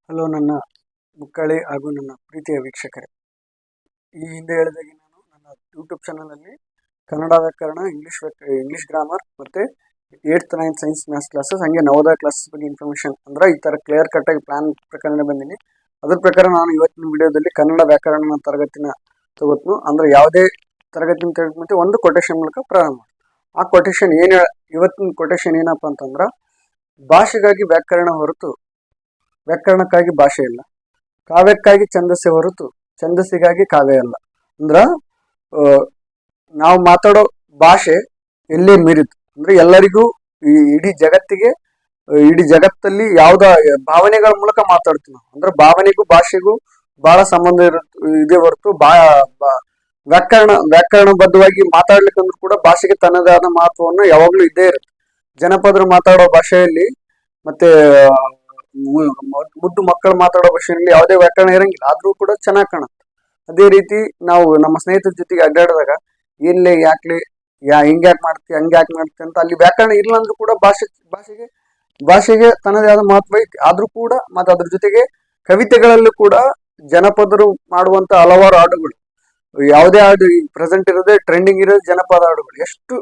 Hello ನನ್ನ ಮುಕ್ಕಳಿ ಹಾಗೂ ನನ್ನ ಪ್ರೀತಿಯ ವೀಕ್ಷಕರೇ. ಈ ಹಿಂದೆ ಹೇಳಿದಾಗೆ ನಾನು ನನ್ನ ಯೂಟ್ಯೂಬ್ ಚಾನಲಲ್ಲಿ ಕನ್ನಡ ವ್ಯಾಕರಣ, ಇಂಗ್ಲೀಷ್ ಗ್ರಾಮರ್ ಮತ್ತು 8th 9th science maths classes, ಹಾಗೆ ನವೋದಯ ಕ್ಲಾಸಸ್ ಬಗ್ಗೆ ಇನ್ಫಾರ್ಮೇಷನ್ ಅಂದರೆ ಈ ಥರ ಕ್ಲಿಯರ್ ಕಟ್ಟಾಗಿ ಪ್ಲಾನ್ ಪ್ರಕಾರ ಬಂದೀನಿ. ಅದ್ರ ಪ್ರಕಾರ ನಾನು ಇವತ್ತಿನ ವಿಡಿಯೋದಲ್ಲಿ ಕನ್ನಡ ವ್ಯಾಕರಣ ತರಗತಿನ ತಗೋತ್ನು. ಅಂದರೆ ಯಾವುದೇ ತರಗತಿನ ತೆಗೆದುಕೊಂಡ್ರೆ ಒಂದು ಕೊಟೇಶನ್ ಮೂಲಕ ಪ್ರಾರಂಭ ಮಾಡಿ. ಆ ಕೊಟೇಶನ್ ಇವತ್ತಿನ ಕೊಟೇಶನ್ ಏನಪ್ಪ ಅಂತಂದ್ರೆ, ಭಾಷೆಗಾಗಿ ವ್ಯಾಕರಣ ಹೊರತು ವ್ಯಾಕರಣಕ್ಕಾಗಿ ಭಾಷೆ ಇಲ್ಲ, ಕಾವ್ಯಕ್ಕಾಗಿ ಛಂದಸ್ಸೆ ಹೊರತು ಛಂದಸ್ಸಿಗಾಗಿ ಕಾವ್ಯ ಇಲ್ಲ. ಅಂದ್ರ ನಾವು ಮಾತಾಡೋ ಭಾಷೆ ಎಲ್ಲೇ ಮೀರಿತು ಅಂದ್ರೆ ಎಲ್ಲರಿಗೂ ಇಡೀ ಜಗತ್ತಲ್ಲಿ ಯಾವ್ದ ಭಾವನೆಗಳ ಮೂಲಕ ಮಾತಾಡ್ತೀವಿ ನಾವು. ಅಂದ್ರೆ ಭಾವನೆಗೂ ಭಾಷೆಗೂ ಬಹಳ ಸಂಬಂಧ ಇದೆ ಹೊರತು ವ್ಯಾಕರಣಬದ್ಧವಾಗಿ ಮಾತಾಡ್ಲಿಕ್ಕಂದ್ರೂ ಕೂಡ ಭಾಷೆಗೆ ತನ್ನದೇ ಆದ ಮಹತ್ವವನ್ನು ಯಾವಾಗ್ಲೂ ಇದ್ದೇ ಇರುತ್ತೆ. ಜನಪದರು ಮಾತಾಡೋ ಭಾಷೆಯಲ್ಲಿ ಮತ್ತೆ ಮುದ್ದು ಮಕ್ಕಳು ಮಾತಾಡೋ ಭಾಷೆಯಲ್ಲಿ ಯಾವುದೇ ವ್ಯಾಕರಣ ಇರಂಗಿಲ್ಲ, ಆದ್ರೂ ಕೂಡ ಚೆನ್ನಾಗಿ ಕಾಣುತ್ತೆ. ಅದೇ ರೀತಿ ನಾವು ನಮ್ಮ ಸ್ನೇಹಿತರ ಜೊತೆಗೆ ಅಡ್ಡಾಡಿದಾಗ ಏನ್ಲೇ ಯಾಕ್ಲೆ ಹಿಂಗ್ಯಾಕ್ ಮಾಡ್ತಿ ಹಂಗ್ಯಾಕ್ ಮಾಡ್ತಿ ಅಂತ ಅಲ್ಲಿ ವ್ಯಾಕರಣ ಇಲ್ಲ ಅಂದ್ರೂ ಕೂಡ ಭಾಷೆಗೆ ತನ್ನದೇ ಆದ ಮಹತ್ವ ಐತಿ. ಆದ್ರೂ ಕೂಡ ಮತ್ತೆ ಅದ್ರ ಜೊತೆಗೆ ಕವಿತೆಗಳಲ್ಲೂ ಕೂಡ ಜನಪದರು ಮಾಡುವಂತ ಹಲವಾರು ಹಾಡುಗಳು, ಯಾವುದೇ ಹಾಡು ಪ್ರೆಸೆಂಟ್ ಇರೋದೇ ಟ್ರೆಂಡಿಂಗ್ ಇರೋದು ಜನಪದ ಹಾಡುಗಳು ಎಷ್ಟು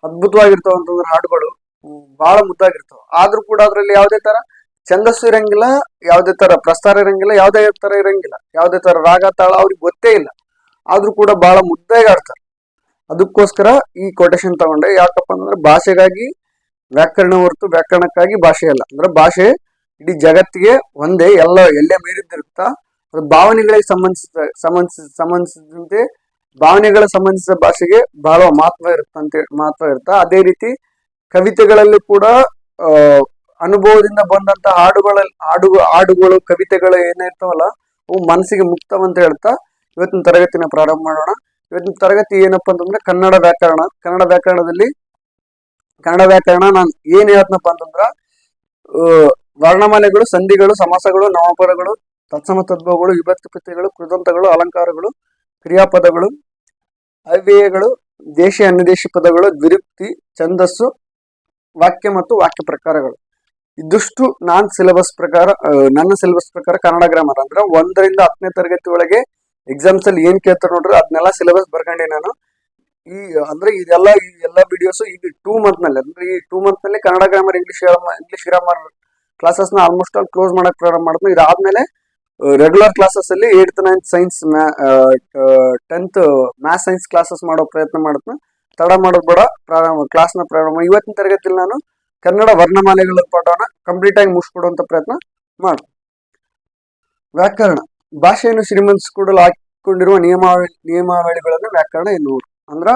ಅದ್ಭುತವಾಗಿರ್ತಾವ ಅಂತಂದ್ರೆ ಹಾಡುಗಳು ಬಹಳ ಮುದ್ದಾಗಿರ್ತಾವ. ಆದ್ರೂ ಕೂಡ ಅದ್ರಲ್ಲಿ ಯಾವುದೇ ತರ ಛಂದಸ್ಸು ಇರಂಗಿಲ್ಲ, ಯಾವುದೇ ತರ ಪ್ರಸ್ತಾರ ಇರಂಗಿಲ್ಲ, ಯಾವುದೇ ತರ ಇರಂಗಿಲ್ಲ, ಯಾವುದೇ ತರ ರಾಗ ತಾಳ ಅವ್ರಿಗೆ ಗೊತ್ತೇ ಇಲ್ಲ, ಆದ್ರೂ ಕೂಡ ಬಹಳ ಮುದ್ದಾಗಿ ಆಡ್ತಾರೆ. ಅದಕ್ಕೋಸ್ಕರ ಈ ಕೊಟೇಶನ್ ತಗೊಂಡೆ. ಯಾಕಪ್ಪ ಅಂತಂದ್ರೆ ಭಾಷೆಗಾಗಿ ವ್ಯಾಕರಣ ಹೊರತು ವ್ಯಾಕರಣಕ್ಕಾಗಿ ಭಾಷೆ ಅಲ್ಲ. ಅಂದ್ರೆ ಭಾಷೆ ಇಡೀ ಜಗತ್ತಿಗೆ ಒಂದೇ, ಎಲ್ಲೇ ಮೀರಿದಿರುತ್ತಾ ಅದು ಭಾವನೆಗಳಿಗೆ ಸಂಬಂಧಿಸಿದಂತೆ ಭಾವನೆಗಳ ಸಂಬಂಧಿಸಿದ ಭಾಷೆಗೆ ಬಹಳ ಮಹತ್ವ ಇರುತ್ತ. ಅದೇ ರೀತಿ ಕವಿತೆಗಳಲ್ಲಿ ಕೂಡ ಅನುಭವದಿಂದ ಬಂದಂತ ಹಾಡುಗಳು ಕವಿತೆಗಳು ಏನಿರ್ತಾವಲ್ಲ ಅವು ಮನಸ್ಸಿಗೆ ಮುಕ್ತವಂತ ಹೇಳ್ತಾ ಇವತ್ತಿನ ತರಗತಿನ ಪ್ರಾರಂಭ ಮಾಡೋಣ. ಇವತ್ತಿನ ತರಗತಿ ಏನಪ್ಪಾ ಅಂತಂದ್ರೆ ಕನ್ನಡ ವ್ಯಾಕರಣ ನಾನು ಏನ್ ಹೇಳ್ತನಪ್ಪ ಅಂತಂದ್ರ ವರ್ಣಮಾಲೆಗಳು, ಸಂಧಿಗಳು, ಸಮಾಸಗಳು, ನಾಮಪದಗಳು, ತತ್ಸಮ ತದ್ಭವಗಳು, ವಿಭಕ್ತಿ ಪ್ರತ್ಯಯಗಳು, ಕೃದಂತಗಳು, ಅಲಂಕಾರಗಳು, ಕ್ರಿಯಾಪದಗಳು, ಅವ್ಯಯಗಳು, ದೇಶಿ ಅನ್ಯದೇಶಿ ಪದಗಳು, ದ್ವಿರುಕ್ತಿ, ಛಂದಸ್ಸು, ವಾಕ್ಯ ಮತ್ತು ವಾಕ್ಯ ಪ್ರಕಾರಗಳು. ಇದಿಷ್ಟು ನನ್ನ ಸಿಲೆಬಸ್ ಪ್ರಕಾರ ಕನ್ನಡ ಗ್ರಾಮರ್ ಅಂದ್ರೆ 1ರಿಂದ 10ನೇ ತರಗತಿ ಒಳಗೆ ಎಕ್ಸಾಮ್ಸ್ ಅಲ್ಲಿ ಏನ್ ಕೇಳ್ತಾರೆ ನೋಡ್ರಿ ಅದನ್ನೆಲ್ಲ ಸಿಲೆಬಸ್ ಬರ್ಕೊಂಡೆ ನಾನು. ಇದೆಲ್ಲ ವಿಡಿಯೋಸ್ ಈಗ 2 ಮಂತ್ ನಲ್ಲಿ, ಅಂದ್ರೆ ಈ 2 ಮಂತ್ ನಲ್ಲಿ Kannada grammar, English grammar classes ನ ಆಲ್ಮೋಸ್ಟ್ ಆಲ್ ಕ್ಲೋಸ್ ಮಾಡಕ್ ಪ್ರಾರಂಭ ಮಾಡಿದ್ನು. ಇದಾದ್ಮೇಲೆ ರೆಗ್ಯುಲರ್ ಕ್ಲಾಸಸ್ ಅಲ್ಲಿ 8th 9th science 10th maths science classes ಮಾಡೋ ಪ್ರಯತ್ನ ಮಾಡಿದ್ನು. ತಡ ಮಾಡೋದು ಬೇಡ, ಕ್ಲಾಸ್ನ ಪ್ರಾರಂಭ. ಇವತ್ತಿನ ತರಗತಿಯಲ್ಲಿ ನಾನು ಕನ್ನಡ ವರ್ಣಮಾಲೆಗಳ ಪಾಠವನ್ನ ಕಂಪ್ಲೀಟ್ ಆಗಿ ಮುಗಿಸ್ಕೊಡುವಂತ ಪ್ರಯತ್ನ ಮಾಡ. ವ್ಯಾಕರಣ ಭಾಷೆಯನ್ನು ಶ್ರೀಮಂತಿಸಿಕೊಡಲು ಹಾಕಿಕೊಂಡಿರುವ ನಿಯಮಾವಳಿಗಳನ್ನು ವ್ಯಾಕರಣ ಎನ್ನುವರು. ಅಂದ್ರ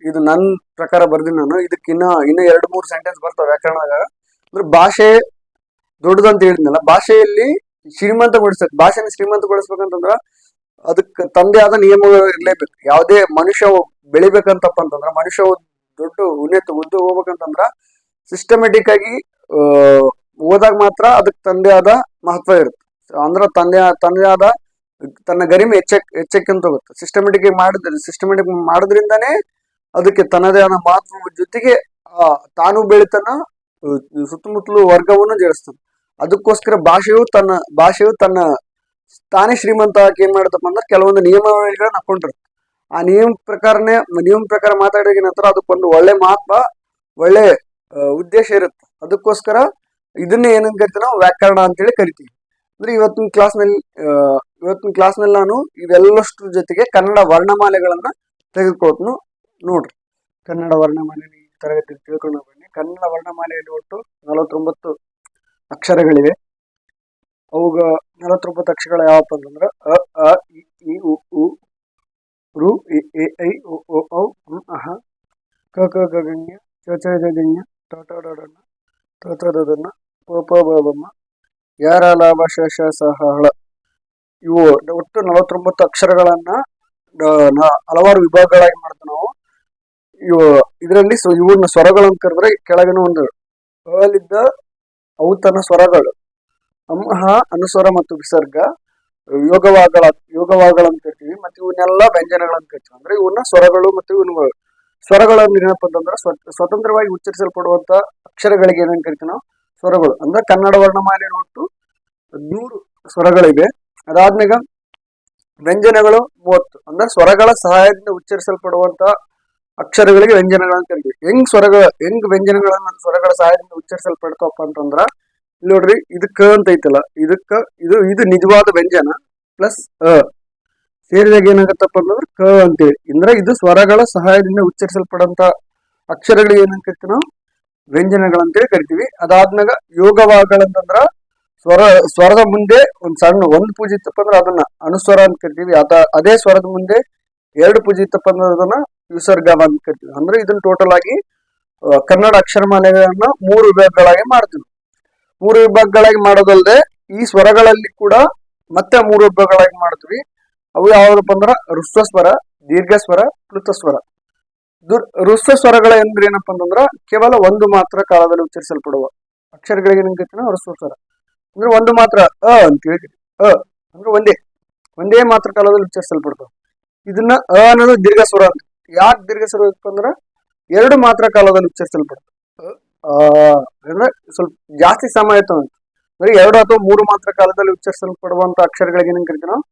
ಇದು ನನ್ನ ಪ್ರಕಾರ ಬರ್ದಿನಿ ನಾನು. ಇದಕ್ಕೆ ಇನ್ನ 2-3 ಸೆಂಟೆನ್ಸ್ ಬರ್ತಾವ ವ್ಯಾಕರಣದಾಗ. ಅಂದ್ರೆ ಭಾಷೆ ದೊಡ್ಡದಂತ ಹೇಳಿದ್ನಲ್ಲ, ಭಾಷೆಯಲ್ಲಿ ಭಾಷೆನ ಶ್ರೀಮಂತಗೊಳಿಸ್ಬೇಕಂತಂದ್ರ ಅದಕ್ಕೆ ತಂದೆ ಆದ ನಿಯಮಗಳು ಇರ್ಲೇಬೇಕು. ಯಾವುದೇ ಮನುಷ್ಯ ಬೆಳಿಬೇಕಂತಪ್ಪ ಅಂತಂದ್ರ, ಮನುಷ್ಯ ದೊಡ್ಡ ಉದ್ದು ಹೋಗ್ಬೇಕಂತಂದ್ರ ಸಿಸ್ಟಮೆಟಿಕ್ ಆಗಿ ಓದಾಗ ಮಾತ್ರ ಅದಕ್ಕೆ ತಂದೆ ಆದ ಮಹತ್ವ ಇರುತ್ತೆ. ಅಂದ್ರ ತಂದೆ ಆದ ತನ್ನ ಗರಿಮೆ ಹೆಚ್ಚಕ್ಕಿಂತ ಹೋಗುತ್ತೆ. ಸಿಸ್ಟಮೆಟಿಕ್ ಮಾಡೋದ್ರಿಂದಾನೇ ಅದಕ್ಕೆ ತನ್ನದೇ ಆದ ಮಹತ್ವ ಜೊತೆಗೆ ತಾನು ಬೆಳಿತಾನ, ಸುತ್ತಮುತ್ತಲು ವರ್ಗವನ್ನು ಜಯಿಸ್ತಾನೆ. ಅದಕ್ಕೋಸ್ಕರ ಭಾಷೆಯು ತನ್ನ ತಾನೇ ಶ್ರೀಮಂತ ಏನ್ ಮಾಡತ್ತಪ್ಪ ಅಂದ್ರೆ ಕೆಲವೊಂದು ನಿಯಮಾವಳಿಗಳನ್ನ ಹಾಕೊಂಡಿರುತ್ತೆ. ಆ ನಿಯಮ ಪ್ರಕಾರ ಮಾತಾಡಿದ ನಂತರ ಅದಕ್ಕೊಂದು ಒಳ್ಳೆ ಮಹತ್ವ, ಒಳ್ಳೆ ಉದ್ದೇಶ ಇರುತ್ತೆ. ಅದಕ್ಕೋಸ್ಕರ ಇದನ್ನೇ ಏನಂತ ಕರಿತೀವಿ ನಾವು ವ್ಯಾಕರಣ ಅಂತೇಳಿ ಕರಿತೀವಿ. ಅಂದ್ರೆ ಇವತ್ತಿನ ಕ್ಲಾಸ್ನಲ್ಲಿ ನಾನು ಇವೆಲ್ಲಷ್ಟ್ರ ಜೊತೆಗೆ ಕನ್ನಡ ವರ್ಣಮಾಲೆಗಳನ್ನ ತೆಗೆದುಕೊಳ್ತೀನಿ ನೋಡ್ರಿ. ಕನ್ನಡ ವರ್ಣಮಾಲೆ ತರಗತಿ ತಿಳ್ಕೊಂಡು ಬನ್ನಿ. ಕನ್ನಡ ವರ್ಣಮಾಲೆಯಲ್ಲಿ ಒಟ್ಟು 49 ಅಕ್ಷರಗಳಿವೆ. ಅವುಗ 49 ಅಕ್ಷರಗಳು ಯಾವಪ್ಪ ಅಂತಂದ್ರ ಅ, ಆ, ಇ, ಉ, ರು, ಎ, ಐ, ಓ, ಔ, ಅಹ, ಕ, ಖ, ಗ, ಘ, ಞ, ಚ, ಛ, ಜ, ಝ, ಞ, ಟ, ಠ, ಡ, ಢ, ಣ, ತ, ಥ, ದ, ಧ, ನ, ಪ, ಫ, ಬ, ಭ, ಮ, ಯ, ರ, ಲ, ಬ, ಶ, ಶ, ಸ, ಹ, ಳ. ಇವು ಒಟ್ಟು 49 ಅಕ್ಷರಗಳನ್ನ ಹಲವಾರು ವಿಭಾಗಗಳಾಗಿ ಮಾಡ್ತೀವಿ ನಾವು. ಇದರಲ್ಲಿ ಇವನ್ನ ಸ್ವರಗಳು ಅಂತ ಕರೆದ್ರೆ ಕೆಳಗಿನ ಒಂದು ಅಲಿದ್ದ ಔತಣ ಸ್ವರಗಳು, ಅಂಹ, ಅನುಸ್ವರ ಮತ್ತು ವಿಸರ್ಗ, ಯೋಗವಾಗಳ ಅಂತ ಕರಿತೀವಿ. ಮತ್ತೆ ಇವನ್ನೆಲ್ಲ ವ್ಯಂಜನಗಳಂತ ಕರಿತೀವಿ. ಅಂದ್ರೆ ಇವನ್ನ ಸ್ವರಗಳು ಮತ್ತು ಸ್ವರಗಳನ್ನು ಏನಪ್ಪ ಅಂತಂದ್ರೆ ಸ್ವತಂತ್ರವಾಗಿ ಉಚ್ಚರಿಸಲ್ಪಡುವಂತ ಅಕ್ಷರಗಳಿಗೆ ಏನಂತ ಕರಿತೀವಿ ನಾವು ಸ್ವರಗಳು. ಅಂದ್ರೆ ಕನ್ನಡ ವರ್ಣಮಾಲೆ ಒಟ್ಟು 100 ಸ್ವರಗಳಿವೆ. ಅದಾದ್ಮೇಲೆ ವ್ಯಂಜನಗಳು 30 ಅಂದ್ರೆ ಸ್ವರಗಳ ಸಹಾಯದಿಂದ ಉಚ್ಚರಿಸಲ್ಪಡುವಂತ ಅಕ್ಷರಗಳಿಗೆ ವ್ಯಂಜನಗಳನ್ನ ಕರಿತೀವಿ. ಹೆಂಗ್ ವ್ಯಂಜನಗಳನ್ನ ಸ್ವರಗಳ ಸಹಾಯದಿಂದ ಉಚ್ಚರಿಸಲ್ಪಡ್ತವಪ್ಪ ಅಂತಂದ್ರ ಇಲ್ಲಿ ನೋಡ್ರಿ, ಇದಕ್ಕ ಅಂತ ಐತಲ್ಲ, ಇದು ನಿಜವಾದ ವ್ಯಂಜನ ಪ್ಲಸ್ ಸೇರಿದಾಗ ಏನಾಗತ್ತಪ್ಪ ಅಂತಂದ್ರೆ ಕ ಅಂತೇಳಿ. ಅಂದ್ರೆ ಇದು ಸ್ವರಗಳ ಸಹಾಯದಿಂದ ಉಚ್ಚರಿಸಲ್ಪಡುವಂತ ಅಕ್ಷರಗಳಿಗೆ ಏನಂತ ಕರಿತೀವಿ ನಾವು ವ್ಯಂಜನಗಳಂತೇಳಿ ಕರಿತೀವಿ. ಅದಾದ್ಮೇಲೆ ಯೋಗವಾಗಳಂತಂದ್ರ ಸ್ವರದ ಮುಂದೆ ಒಂದು ಪೂಜೆ ಇತ್ತಪ್ಪ ಅಂದ್ರೆ ಅದನ್ನ ಅನುಸ್ವರ ಅಂತ ಕರಿತೀವಿ. ಅದೇ ಸ್ವರದ ಮುಂದೆ 2 ಪೂಜೆ ಇತ್ತಪ್ಪ ಅಂದ್ರೆ ಅದನ್ನ ವಿಸರ್ಗ ಅಂತ ಕರಿತೀವಿ. ಅಂದ್ರೆ ಇದನ್ನ ಟೋಟಲ್ ಆಗಿ ಕನ್ನಡ ಅಕ್ಷರಮಾಲೆಗಳನ್ನ 3 ವಿಭಾಗಗಳಾಗಿ ಮಾಡ್ತೀವಿ. 3 ವಿಭಾಗಗಳಾಗಿ ಮಾಡೋದಲ್ಲದೆ ಈ ಸ್ವರಗಳಲ್ಲಿ ಕೂಡ ಮತ್ತೆ 3 ವಿಭಾಗಗಳಾಗಿ ಮಾಡ್ತೀವಿ. ಅವು ಯಾವ್ದಪ್ಪ ಅಂದ್ರ ಹ್ರಸ್ವ ಸ್ವರ, ದೀರ್ಘ ಸ್ವರ, ಪ್ಲುತ ಸ್ವರ. ಹ್ರಸ್ವ ಸ್ವರಗಳ ಅಂದ್ರೆ ಏನಪ್ಪಾ ಅಂತಂದ್ರ ಕೇವಲ ಒಂದು ಮಾತ್ರ ಕಾಲದಲ್ಲಿ ಉಚ್ಚರಿಸಲ್ಪಡುವ ಅಕ್ಷರಗಳಿಗೆ ಏನ್ ಕರಿತೀವಿ ಹ್ರಸ್ವ ಸ್ವರ. ಅಂದ್ರೆ ಒಂದು ಮಾತ್ರ ಅಂತ ಹೇಳ್ತೀವಿ. ಅಂದ್ರೆ ಒಂದೇ ಮಾತ್ರ ಕಾಲದಲ್ಲಿ ಉಚ್ಚರಿಸಲ್ಪಡ್ತಾವ. ಇದನ್ನ ಅನ್ನೋದು ದೀರ್ಘ ಸ್ವರ ಅಂತ. ಯಾಕೆ ದೀರ್ಘ ಸ್ವರ ಅಂದ್ರ 2 ಮಾತ್ರ ಕಾಲದಲ್ಲಿ ಉಚ್ಚರಿಸಲ್ಪಡ್ತಾವ. ಅಂದ್ರೆ ಸ್ವಲ್ಪ ಜಾಸ್ತಿ ಸಮಯ ಅಂತ. ಅಂದ್ರೆ 2 ಅಥವಾ 3 ಮಾತ್ರ ಕಾಲದಲ್ಲಿ ಉಚ್ಚರಿಸಲ್ಪಡುವಂತ ಅಕ್ಷರಗಳಿಗೆ ಏನ್ ಕರಿತೀವಿ ನಾವು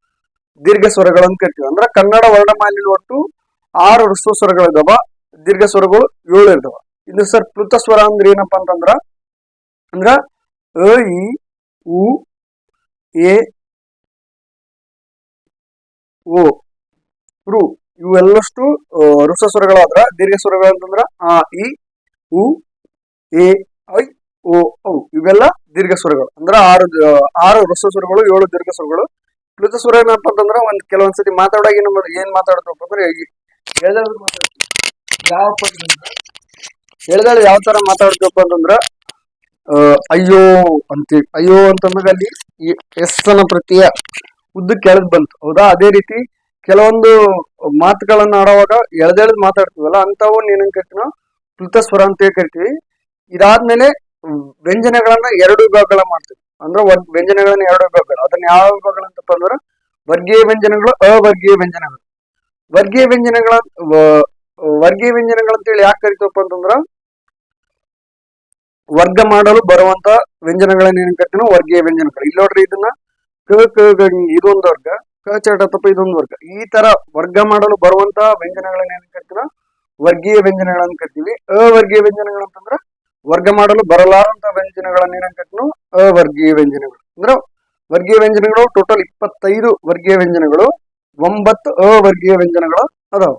ದೀರ್ಘ ಸ್ವರಗಳನ್ನು ಕರಿತೀವಿ. ಅಂದ್ರೆ ಕನ್ನಡ ವರ್ಣಮಾಲೆಯಲ್ಲಿ ಒಟ್ಟು 6 ಹ್ರಸ್ವ ಸ್ವರಗಳಿದಾವ, ದೀರ್ಘ ಸ್ವರಗಳು 7 ಇರ್ತಾವ. ಇನ್ನು ಸರ್ ಪ್ಲುತ ಸ್ವರ ಅಂದ್ರೆ ಏನಪ್ಪಾ ಅಂತಂದ್ರ ಇ ಉ ಎ ಓ ರು ಇವೆಲ್ಲಷ್ಟು ಹ್ರಸ್ವ ಸ್ವರಗಳಾದ್ರ ದೀರ್ಘ ಸ್ವರಗಳು ಅಂತಂದ್ರ ಆ ಇ ಉ ಎ ಐ ಓ ಔ ಇವೆಲ್ಲ ದೀರ್ಘ ಸ್ವರಗಳು. ಅಂದ್ರ 6 ಹ್ರಸ್ವ ಸ್ವರಗಳು, 7 ದೀರ್ಘ ಸ್ವರಗಳು. ಪ್ಲುತ ಸ್ವರ ಏನಪ್ಪಾ ಅಂತಂದ್ರ ಕೆಲವೊಂದ್ಸತಿ ಮಾತಾಡೋವಾಗ ಏನ್ ಮಾತಾಡ್ತಪ್ಪ ಅಂದ್ರೆ ಎಳೆದಾಳು ಯಾವ ತರ ಮಾತಾಡ್ತಪ್ಪ ಅಂತಂದ್ರ ಅಯ್ಯೋ ಅಂತೀವಿ. ಅಯ್ಯೋ ಅಂತಂದಾಗ ಅಲ್ಲಿ ಈ ಎಸ್ಸನ ಪ್ರತ್ಯಯ ಉದ್ದಕ್ಕೆ ಎಳೆದ್ ಬಂತು, ಹೌದಾ? ಅದೇ ರೀತಿ ಕೆಲವೊಂದು ಮಾತುಗಳನ್ನ ಆಡುವಾಗ ಎಳೆದೆಳೆದ್ ಮಾತಾಡ್ತೀವಲ್ಲ ಅಂತವು ಏನಂತ ಕರಿತೀವಿ ನಾವು ಪ್ಲುತ ಸ್ವರ ಅಂತ ಕರಿತೀವಿ. ಇದಾದ್ಮೇಲೆ ವ್ಯಂಜನಗಳನ್ನ 2 ವಿಭಾಗಗಳ ಮಾಡ್ತೀವಿ. ಅಂದ್ರೆ ವ್ಯಂಜನಗಳನ್ನ 2 ವಿಭಾಗಗಳು. ಅದನ್ನ ಯಾವ ವಿಭಾಗಗಳು ಅಂತಪ್ಪ ಅಂದ್ರೆ ವರ್ಗೀಯ ವ್ಯಂಜನಗಳು, ಅವರ್ಗೀಯ ವ್ಯಂಜನಗಳು. ವರ್ಗೀಯ ವ್ಯಂಜನಗಳಂತೇಳಿ ಯಾಕೆ ಕರಿತೀವಪ್ಪ ಅಂತಂದ್ರ ವರ್ಗ ಮಾಡಲು ಬರುವಂತ ವ್ಯಂಜನಗಳನ್ನ ಏನ್ ಕರಿತೀವಿ ನಾವು ವರ್ಗೀಯ ವ್ಯಂಜನಗಳು. ಇಲ್ಲಿ ನೋಡ್ರಿ, ಇದನ್ನ ಇದೊಂದು ವರ್ಗ, ಕ ಚಟತಪ್ಪ ಇದೊಂದು ವರ್ಗ. ಈ ತರ ವರ್ಗ ಮಾಡಲು ಬರುವಂತ ವ್ಯಂಜನಗಳನ್ನ ಏನ್ ಕರಿತೀವಿ ವರ್ಗೀಯ ವ್ಯಂಜನಗಳನ್ನ ಕರಿತೀವಿ. ಅವರ್ಗೀಯ ವ್ಯಂಜನಗಳು ಅಂತಂದ್ರ ವರ್ಗ ಮಾಡಲು ಬರಲಾರಂತ ವ್ಯಂಜನಗಳನ್ನ ಏನ್ ಕರಿತೀವಿ ಅವರ್ಗೀಯ ವ್ಯಂಜನಗಳು. ಅಂದ್ರೆ ವರ್ಗೀಯ ವ್ಯಂಜನಗಳು ಟೋಟಲ್ 25 ವರ್ಗೀಯ ವ್ಯಂಜನಗಳು, 9 ಅವರ್ಗೀಯ ವ್ಯಂಜನಗಳು ಅದಾವ.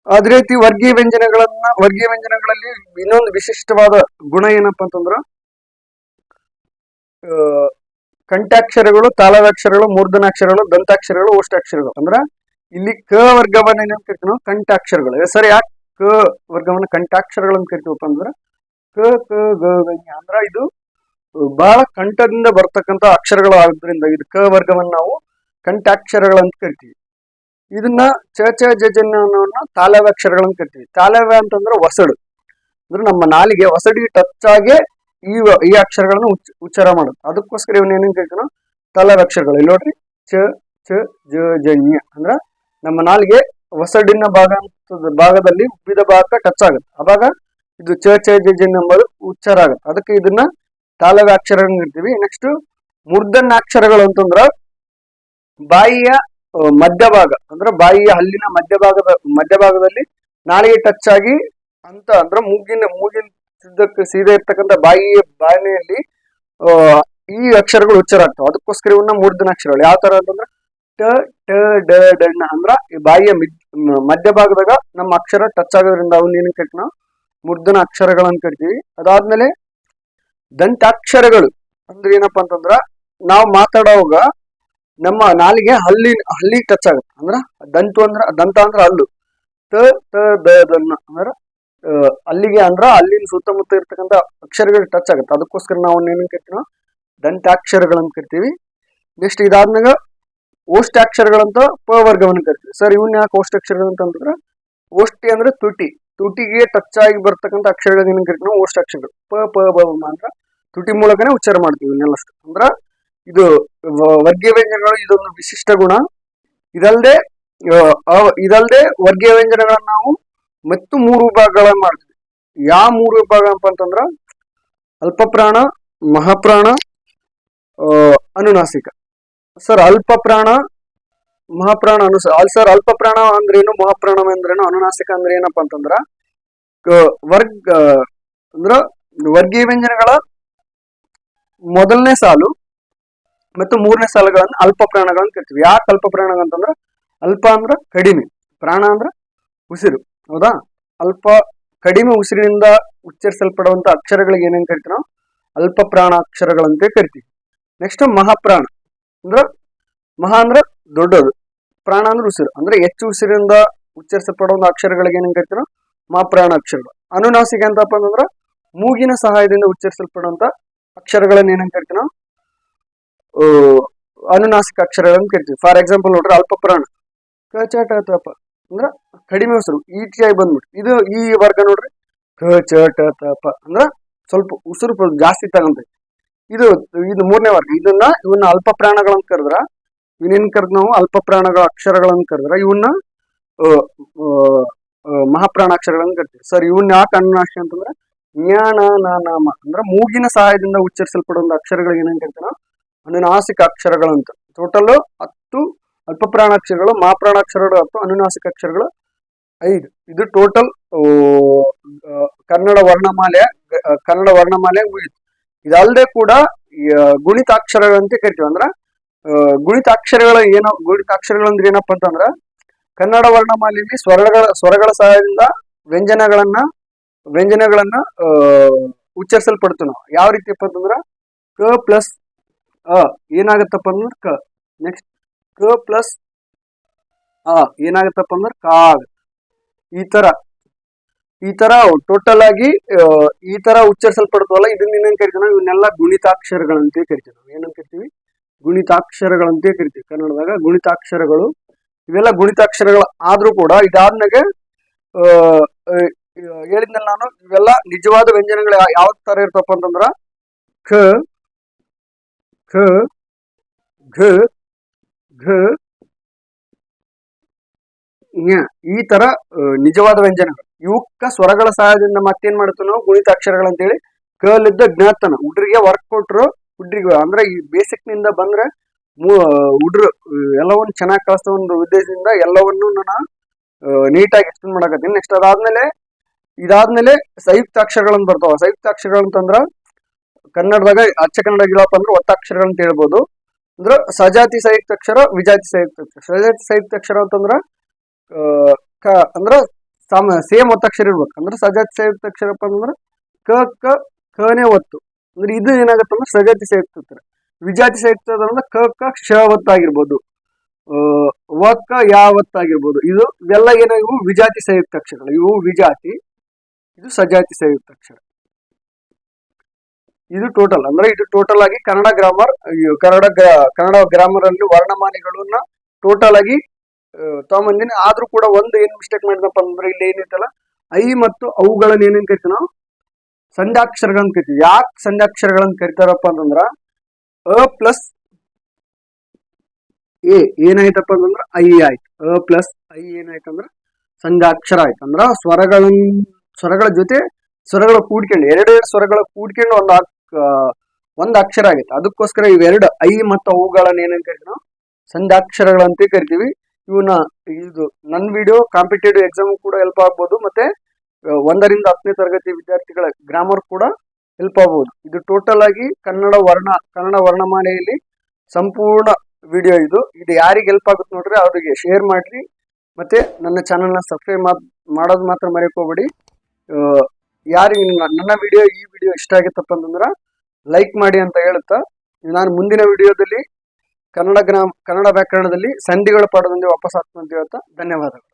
ಅದೇ ರೀತಿ ವರ್ಗೀಯ ವ್ಯಂಜನಗಳಲ್ಲಿ ಇನ್ನೊಂದು ವಿಶಿಷ್ಟವಾದ ಗುಣ ಏನಪ್ಪಾ ಅಂತಂದ್ರ ಕಂಠಾಕ್ಷರಗಳು, ತಾಲವ್ಯಾಕ್ಷರಗಳು, ಮೂರ್ಧನಾಕ್ಷರಗಳು, ದಂತಾಕ್ಷರಗಳು, ಓಷ್ಟಾಕ್ಷರಗಳು. ಅಂದ್ರ ಇಲ್ಲಿ ಕ ವರ್ಗವನ್ನ ಏನ್ ಕರಿತೀವಿ ನಾವು ಕಂಠಾಕ್ಷರಗಳು. ಸರಿ, ಯಾಕೆ ಕ ವರ್ಗವನ್ನ ಕಂಠಾಕ್ಷರಗಳನ್ನ ಕರಿತೀವಪ್ಪ ಅಂದ್ರ ಕ ಕ ಗ ಅಂದ್ರ ಇದು ಬಹಳ ಕಂಠದಿಂದ ಬರ್ತಕ್ಕಂಥ ಅಕ್ಷರಗಳು ಆದ್ರಿಂದ ಇದು ಕ ವರ್ಗವನ್ನ ನಾವು ಕಂಠಾಕ್ಷರಗಳಂತ ಕರಿತೀವಿ. ಇದನ್ನ ಚ ಚ ಜ ಜನ್ನ ತಾಲವ್ಯಾಕ್ಷರಗಳಂತ ಕರಿತೀವಿ. ತಾಲವ್ಯ ಅಂತಂದ್ರೆ ಒಸಡು, ಅಂದ್ರೆ ನಮ್ಮ ನಾಲಿಗೆ ಒಸಡಿಗೆ ಟಚ್ ಆಗಿ ಈ ಅಕ್ಷರಗಳನ್ನ ಉಚ್ಚಾರ ಮಾಡುದು. ಅದಕ್ಕೋಸ್ಕರ ಇವನ್ ಏನೇನ್ ಕರಿತೀವಿ ನಾವು ತಾಲವ್ಯಾಕ್ಷರಗಳು. ಇಲ್ಲಿ ನೋಡ್ರಿ, ಚ ಚ ಜ ಜನ್ಯ ಅಂದ್ರ ನಮ್ಮ ನಾಲಿಗೆ ಒಸಡಿನ ಭಾಗದಲ್ಲಿ ಉಬ್ಬಿದ ಭಾಗಕ್ಕೆ ಟಚ್ ಆಗುತ್ತೆ. ಅವಾಗ ಇದು ಚ ಚ ಜ ಜನ್ ಎಂಬುದು ಉಚ್ಚಾರ ಆಗುತ್ತೆ. ಅದಕ್ಕೆ ಇದನ್ನ ತಾಲವ್ಯಾಕ್ಷರ ಇರ್ತೀವಿ. ನೆಕ್ಸ್ಟ್ ಮೂರ್ಧನ್ಯಾಕ್ಷರಗಳು ಅಂತಂದ್ರ ಬಾಯಿಯ ಮಧ್ಯಭಾಗ, ಅಂದ್ರೆ ಬಾಯಿಯ ಹಲ್ಲಿನ ಮಧ್ಯಭಾಗದಲ್ಲಿ ನಾಲಿಗೆ ಟಚ್ ಆಗಿ ಅಂದ್ರೆ ಮೂಗಿನ ಸೀದಾ ಇರ್ತಕ್ಕಂಥ ಬಾಯಿಯಲ್ಲಿ ಈ ಅಕ್ಷರಗಳು ಉಚ್ಚಾರ ಆಗ್ತಾವ. ಅದಕ್ಕೋಸ್ಕರ ಇವನ್ನ ಮೂರ್ಧನಾಕ್ಷರಗಳು. ಯಾವ ತರ ಅಂತಂದ್ರೆ ಟ ಟ ಡ ಡಣ್ಣ ಅಂದ್ರ ಈ ಬಾಯಿಯ ಮಧ್ಯಭಾಗದಾಗ ನಮ್ಮ ಅಕ್ಷರ ಟಚ್ ಆಗೋದ್ರಿಂದ ಅವನ್ನ ಏನ್ ಕರಿತೀವಿ ನಾವು ಮೂರ್ಧನ ಅಕ್ಷರಗಳನ್ನ ಕರಿತೀವಿ. ಅದಾದ್ಮೇಲೆ ದಂತಾಕ್ಷರಗಳು ಅಂದ್ರೆ ಏನಪ್ಪಾ ಅಂತಂದ್ರ ನಾವು ಮಾತಾಡುವಾಗ ನಮ್ಮ ನಾಲಿಗೆ ಹಲ್ಲಿ ಟಚ್ ಆಗುತ್ತೆ. ಅಂದ್ರ ದಂತ ಅಂದ್ರ ಹಲ್ಲು, ತ ತ ದ ದನ್ನ ಅಂದ್ರ ಅಲ್ಲಿಗೆ ಅಂದ್ರ ಅಲ್ಲಿನ ಸುತ್ತಮುತ್ತ ಇರ್ತಕ್ಕಂಥ ಅಕ್ಷರಗಳು ಟಚ್ ಆಗುತ್ತೆ. ಅದಕ್ಕೋಸ್ಕರ ನಾವು ಏನೇನ್ ಕರಿತೀವಿ ನಾವು ದಂತಾಕ್ಷರಗಳಂತ ಕರಿತೀವಿ. ನೆಕ್ಸ್ಟ್ ಇದಾದ್ಮೇಲೆ ಓಷ್ಟಾಕ್ಷರಗಳಂತ ಪ ವರ್ಗವನ್ನು ಕರಿತೀವಿ. ಸರ್ ಇವನ್ ಯಾಕೆ ಓಷ್ಟಾಕ್ಷರಗಳು ಅಂತಂದ್ರ ಓಷ್ಟಿ ಅಂದ್ರೆ ತುಟಿಗೆ ಟಚ್ ಆಗಿ ಬರ್ತಕ್ಕಂಥ ಅಕ್ಷರಗಳು ಏನ್ ಕರಿತೀವಿ ನಾವು ಓಷ್ಟಾಕ್ಷರಗಳು. ಪ ಪ ಬ ಅಂದ್ರ ತುಟಿ ಮೂಲಕನೇ ಉಚ್ಚಾರ ಮಾಡ್ತೀವಿ ಇವನ್ನೆಲ್ಲಷ್ಟು. ಅಂದ್ರ ಇದು ವರ್ಗೀಯ ವ್ಯಂಜನಗಳು ಇದೊಂದು ವಿಶಿಷ್ಟ ಗುಣ. ಇದಲ್ದೆ ವರ್ಗೀಯ ವ್ಯಂಜನಗಳನ್ನ ನಾವು ಮತ್ತು 3 ವಿಭಾಗಗಳನ್ನ ಮಾಡ್ತೀವಿ. ಯಾವ 3 ವಿಭಾಗ ಅಂತಂದ್ರ ಅಲ್ಪಪ್ರಾಣ, ಮಹಾಪ್ರಾಣ, ಅನುನಾಸಿಕ. ಸರ್ ಅಲ್ಪ ಪ್ರಾಣ ಮಹಾಪ್ರಾಣ ಸರ್ ಅಲ್ಪ ಪ್ರಾಣ ಅಂದ್ರೇನು, ಮಹಾಪ್ರಾಣ ಅಂದ್ರೇನು, ಅನುನಾಸಿಕ ಅಂದ್ರೆ ಏನಪ್ಪಾ ಅಂತಂದ್ರ ವರ್ಗ ಅಂದ್ರ ವರ್ಗೀಯ ವ್ಯಂಜನಗಳ ಮೊದಲನೇ ಸಾಲು ಮತ್ತು ಮೂರನೇ ಸಾಲುಗಳನ್ನ ಅಲ್ಪ ಪ್ರಾಣಗಳನ್ನ ಕರಿತೀವಿ. ಯಾಕೆ ಅಲ್ಪ ಪ್ರಾಣಗಳು ಅಂತಂದ್ರ ಅಲ್ಪ ಅಂದ್ರ ಕಡಿಮೆ, ಪ್ರಾಣ ಅಂದ್ರ ಉಸಿರು. ಹೌದಾ? ಅಲ್ಪ ಕಡಿಮೆ ಉಸಿರಿನಿಂದ ಉಚ್ಚರಿಸಲ್ಪಡುವಂತ ಅಕ್ಷರಗಳಿಗೆ ಏನೇನ್ ಕರಿತೀವಿ ನಾವು ಅಲ್ಪ ಪ್ರಾಣ ಅಕ್ಷರಗಳಂತೆ ಕರಿತೀವಿ. ನೆಕ್ಸ್ಟ್ ಮಹಾಪ್ರಾಣ ಅಂದ್ರ ಮಹಾ ಅಂದ್ರ ದೊಡ್ಡದು, ಪ್ರಾಣ ಅಂದ್ರೆ ಉಸಿರು, ಅಂದ್ರೆ ಹೆಚ್ಚು ಉಸಿರಿಂದ ಉಚ್ಚರಿಸಲ್ಪಡುವಂತ ಅಕ್ಷರಗಳಿಗೆ ಏನೇನ್ ಕರಿತೀವಿ ನಾವು ಮಹಾಪ್ರಾಣ ಅಕ್ಷರಗಳು. ಅನುನಾಸಿಕ ಅಂತಪ್ಪ ಅಂತಂದ್ರ ಮೂಗಿನ ಸಹಾಯದಿಂದ ಉಚ್ಚರಿಸಲ್ಪಡುವಂತ ಅಕ್ಷರಗಳನ್ನ ಏನಂತ ಕರಿತೀವಿ ನಾವು ಅನುನಾಸಿಕ ಅಕ್ಷರಗಳನ್ನ ಕರಿತೀವಿ. ಫಾರ್ ಎಕ್ಸಾಂಪಲ್ ನೋಡ್ರಿ, ಅಲ್ಪ ಪ್ರಾಣ ಕ ಚ ಟ ತ ಪ ಅಂದ್ರ ಕಡಿಮೆ ಉಸಿರು ಈಟಿಯಾಗಿ ಬಂದ್ಬಿಟ್ಟು, ಇದು ಈ ವರ್ಗ ನೋಡ್ರಿ ಕ ಚ ಟ ತ ಪ ಅಂದ್ರ ಸ್ವಲ್ಪ ಉಸಿರು ಜಾಸ್ತಿ ತಗೊಂತೈತಿ. ಇದು ಇದು ಮೂರನೇ ವರ್ಗ. ಇವನ್ನ ಅಲ್ಪ ಪ್ರಾಣಗಳಂತ ಕರೆದ್ರ, ಇವನ್ನೇನ್ ಕರೆದ್ ನಾವು ಅಲ್ಪ ಪ್ರಾಣಗಳ ಅಕ್ಷರಗಳನ್ನ ಕರೆದ್ರ ಇವನ್ನ ಮಹಾಪ್ರಾಣ ಅಕ್ಷರಗಳನ್ನ ಕರಿತೀವಿ. ಸರ್ ಇವನ್ನ ಯಾಕೆ ಅನುನಾಸಿಕ ಅಂತಂದ್ರೆ ಜ್ಞಾನ ನಾಮ ಅಂದ್ರ ಮೂಗಿನ ಸಹಾಯದಿಂದ ಉಚ್ಚರಿಸಲ್ಪಡುವಂತ ಅಕ್ಷರಗಳಿಗೆ ಏನೇನ್ ಕರಿತೀವಿ ನಾವು ಅನುನಾಸಿಕ ಅಕ್ಷರಗಳಂತ. ಟೋಟಲ್ 10 ಅಲ್ಪ ಪ್ರಾಣಾಕ್ಷರಗಳು, ಮಹಾಪ್ರಾಣಾಕ್ಷರಗಳು 10, ಅನುನಾಸಿಕ ಅಕ್ಷರಗಳು 5. ಇದು ಟೋಟಲ್ ಕನ್ನಡ ವರ್ಣಮಾಲೆ ಮುಗಿತು. ಇದಲ್ಲದೆ ಕೂಡ ಗುಣಿತಾಕ್ಷರಗಳಂತೆ ಕರಿತೀವಿ. ಅಂದ್ರ ಗುಣಿತಾಕ್ಷರಗಳು ಅಂದ್ರೆ ಏನಪ್ಪಾ ಅಂತಂದ್ರ ಕನ್ನಡ ವರ್ಣಮಾಲೆಯಲ್ಲಿ ಸ್ವರಗಳ ಸಹಾಯದಿಂದ ವ್ಯಂಜನಗಳನ್ನ ಉಚ್ಚರಿಸಲ್ಪಡ್ತೀವಿ ನಾವು. ಯಾವ ರೀತಿಯಪ್ಪ ಅಂತಂದ್ರ ಕ ಪ್ಲಸ್ ಅ ಏನಾಗತ್ತಪ್ಪ ಅಂದ್ರೆ ಕ. ನೆಕ್ಸ್ಟ್ ಕ ಪ್ಲಸ್ ಅ ಏನಾಗತ್ತಪ್ಪ ಅಂದ್ರೆ ಕ. ಈ ತರ ಟೋಟಲ್ ಆಗಿ ಈ ತರ ಉಚ್ಚರಿಸಲ್ಪಡ್ತವಲ್ಲ, ಇದನ್ನ ಏನೇನ್ ಕರಿತೀವಿ ನಾವು ಇವನ್ನೆಲ್ಲ ಗುಣಿತಾಕ್ಷರಗಳಂತೆ ಕರಿತೀವಿ. ನಾವು ಏನಂತ ಕರಿತೀವಿ ಗುಣಿತಾಕ್ಷರಗಳಂತೆ ಕರಿತೀವಿ. ಕನ್ನಡದಾಗ ಗುಣಿತಾಕ್ಷರಗಳು, ಇವೆಲ್ಲ ಗುಣಿತಾಕ್ಷರಗಳು ಆದ್ರೂ ಕೂಡ ಇದಾದ್ಮೇಲೆ ಹೇಳಿದ್ನಲ್ಲ ನಾನು, ಇವೆಲ್ಲ ನಿಜವಾದ ವ್ಯಂಜನಗಳು ಯಾವ ತರ ಇರ್ತಪ್ಪ ಅಂತಂದ್ರ ಖ ಖ ಘ ಘ ಈ ತರ ನಿಜವಾದ ವ್ಯಂಜನಗಳು. ಇವಕ್ಕ ಸ್ವರಗಳ ಸಹಾಯದಿಂದ ಮತ್ತೇನ್ ಮಾಡ್ತೀವಿ ನಾವು ಗುಣಿತಾಕ್ಷರಗಳು ಅಂತೇಳಿ ಕಲಿದ್ದ ಜ್ಞಾತನ ಹುಡ್ರಿಗೆ ವರ್ಕ್ ಕೊಟ್ರು. ಹುಡ್ರಿಗೆ ಅಂದ್ರೆ ಈ ಬೇಸಿಕ್ ನಿಂದ ಬಂದ್ರೆ ಹುಡ್ರು ಎಲ್ಲವನ್ನು ಚೆನ್ನಾಗಿ ಕಲಿಸೋ ಒಂದು ಉದ್ದೇಶದಿಂದ ಎಲ್ಲವನ್ನು ನಾನು ನೀಟಾಗಿ ಎಕ್ಸ್ಪ್ಲೇನ್ ಮಾಡಕತ್ತೀನಿ. ನೆಕ್ಸ್ಟ್ ಇದಾದ್ಮೇಲೆ ಸಂಯುಕ್ತಾಕ್ಷರಗಳನ್ನ ಬರ್ತಾವ. ಸಂಯುಕ್ತಾಕ್ಷರಗಳಂತಂದ್ರ ಕನ್ನಡದಾಗ ಅಚ್ಚ ಕನ್ನಡ ಗಿಳಪ್ಪ ಅಂದ್ರೆ ಒತ್ತಾಕ್ಷರಗಳು ಅಂತ ಹೇಳ್ಬೋದು. ಅಂದ್ರ ಸಜಾತಿ ಸಂಯುಕ್ತಾಕ್ಷರ, ವಿಜಾತಿ ಸಂಯುಕ್ತಾಕ್ಷರ. ಸಜಾತಿ ಸಂಯುಕ್ತಾಕ್ಷರ ಅಂತಂದ್ರ ಅಂದ್ರ ಸೇಮ್ ಒತ್ತಕ್ಷರ ಇರ್ಬೇಕು. ಅಂದ್ರೆ ಸಜಾತಿ ಸಂಯುಕ್ತಾಕ್ಷರಪ್ಪ ಅಂತಂದ್ರ ಕನೇ ಒತ್ತು, ಅಂದ್ರೆ ಇದು ಏನಾಗತ್ತ ಅಂದ್ರೆ ಸಜಾತಿ ಸಂಯುಕ್ತಾಕ್ಷರ. ವಿಜಾತಿ ಸಂಯುಕ್ತ ಅಂದ್ರೆ ಕ ಕ್ಷ ಒತ್ತಾಗಿರ್ಬೋದು, ವಕ್ಕ ಯಾವತ್ತಾಗಿರ್ಬೋದು. ಇವೆಲ್ಲ ಇವು ವಿಜಾತಿ ಸಂಯುಕ್ತಾಕ್ಷರಗಳು. ಇವು ವಿಜಾತಿ, ಇದು ಸಜಾತಿ ಸಂಯುಕ್ತಾಕ್ಷರ. ಇದು ಟೋಟಲ್ ಆಗಿ ಕನ್ನಡ ಗ್ರಾಮರ್ ಅಲ್ಲಿ ವರ್ಣಮಾಲೆಗಳನ್ನ ಟೋಟಲ್ ಆಗಿ ತಗೊಂಬಂದಿನಿ. ಆದ್ರೂ ಕೂಡ ಒಂದು ಏನ್ ಮಿಸ್ಟೇಕ್ ಮಾಡಿದಪ್ಪ ಅಂದ್ರೆ ಇಲ್ಲಿ ಏನೈತಲ್ಲ ಐ ಮತ್ತು ಅವುಗಳನ್ನ ಏನೇನ್ ಕರಿತೀವಿ ನಾವು ಸಂಧ್ಯಾಕ್ಷರಗಳನ್ನ ಕರಿತೀವಿ. ಯಾಕೆ ಸಂಧ್ಯಾಕ್ಷರಗಳನ್ನ ಕರಿತಾರಪ್ಪ ಅಂತಂದ್ರ ಅ ಪ್ಲಸ್ ಎ ಏನಾಯ್ತಪ್ಪ ಅಂತಂದ್ರ ಐ ಆಯ್ತು. ಅ ಪ್ಲಸ್ ಐ ಏನಾಯ್ತಂದ್ರ ಸಂಧ್ಯಾಕ್ಷರ ಆಯ್ತು. ಅಂದ್ರ ಸ್ವರಗಳ ಜೊತೆ ಸ್ವರಗಳ ಕೂಡ್ಕೊಂಡು ಎರಡೆರಡು ಸ್ವರಗಳ ಕೂಡ್ಕೊಂಡು ಒಂದು ಅಕ್ಷರ ಆಗೈತೆ. ಅದಕ್ಕೋಸ್ಕರ ಇವೆರಡು ಐ ಮತ್ತು ಅವುಗಳನ್ನ ಏನೇನ್ ಕರಿತೀವಿ ನಾವು ಸಂಧ್ಯಾಕ್ಷರಗಳಂತೆ ಕರಿತೀವಿ. ಇದು ನನ್ನ ವಿಡಿಯೋ ಕಾಂಪಿಟೇಟಿವ್ ಎಕ್ಸಾಮ್ ಕೂಡ ಹೆಲ್ಪ್ ಆಗ್ಬೋದು, ಮತ್ತೆ 1 ರಿಂದ 10ನೇ ತರಗತಿ ವಿದ್ಯಾರ್ಥಿಗಳ ಗ್ರಾಮರ್ ಕೂಡ ಹೆಲ್ಪ್ ಆಗ್ಬೋದು. ಇದು ಟೋಟಲ್ ಆಗಿ ಕನ್ನಡ ವರ್ಣಮಾಲೆಯಲ್ಲಿ ಸಂಪೂರ್ಣ ವಿಡಿಯೋ. ಇದು ಯಾರಿಗೆ ಹೆಲ್ಪ್ ಆಗುತ್ತೆ ನೋಡ್ರಿ ಅವ್ರಿಗೆ ಶೇರ್ ಮಾಡ್ರಿ, ಮತ್ತೆ ನನ್ನ ಚಾನಲ್ನ ಸಬ್ಸ್ಕ್ರೈಬ್ ಮಾಡೋದು ಮಾತ್ರ ಮರೆಯೋಕೋಬೇಡಿ. ಯಾರಿಗೆ ನನ್ನ ಈ ವಿಡಿಯೋ ಇಷ್ಟ ಆಗಿತ್ತಪ್ಪ ಅಂತಂದ್ರ ಲೈಕ್ ಮಾಡಿ ಅಂತ ಹೇಳುತ್ತಾ, ನಾನು ಮುಂದಿನ ವಿಡಿಯೋದಲ್ಲಿ ಕನ್ನಡ ವ್ಯಾಕರಣದಲ್ಲಿ ಸಂಧಿಗಳ ಪಾಠದೊಂದಿಗೆ ವಾಪಸ್ ಆಗ್ತದೆ ಅಂತ ಹೇಳ್ತಾ ಧನ್ಯವಾದಗಳು.